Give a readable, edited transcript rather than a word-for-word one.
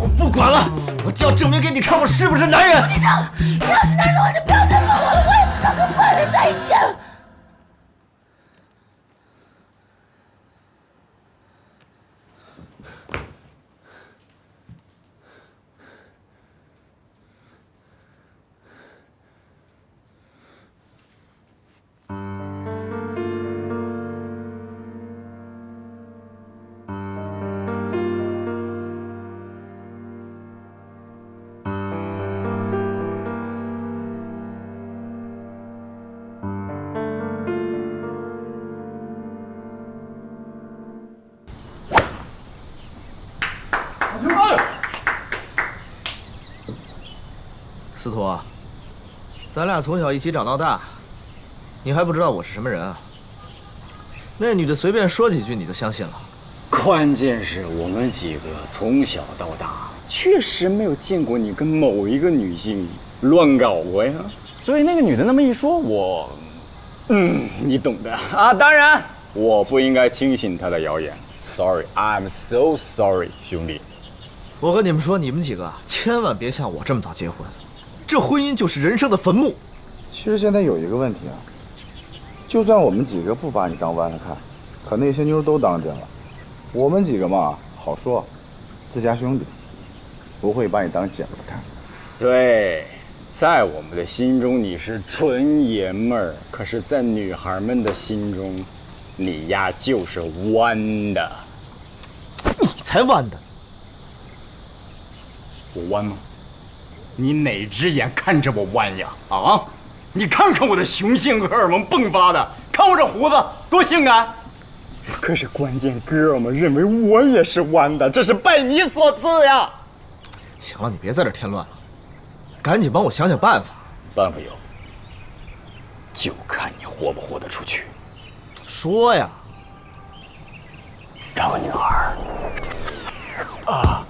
我不管了，我就要证明给你看我是不是男人。局长，你要是男人的话，就不要再问我了，我也不想跟坏人在一起。司徒，咱俩从小一起长到大，你还不知道我是什么人啊？那女的随便说几句你就相信了？关键是我们几个从小到大确实没有见过你跟某一个女性乱搞过呀，所以那个女的那么一说，你懂的啊。当然，我不应该轻信她的谣言。Sorry, I'm so sorry， 兄弟。我跟你们说，你们几个千万别像我这么早结婚，这婚姻就是人生的坟墓。其实现在有一个问题啊，就算我们几个不把你当弯了看，可那些妞都当真了。我们几个嘛，好说，自家兄弟，不会把你当姐们看。对，在我们的心中你是纯爷们儿，可是，在女孩们的心中，你呀就是弯的。你才弯的！我弯吗？你哪只眼看着我弯呀？啊！你看看我的雄性荷尔蒙迸发的，看我这胡子多性感。可是关键哥们认为我也是弯的，这是拜你所赐呀。行了，你别在这添乱了，赶紧帮我想想办法。办法有，就看你活不活得出去。说呀！找个女孩啊。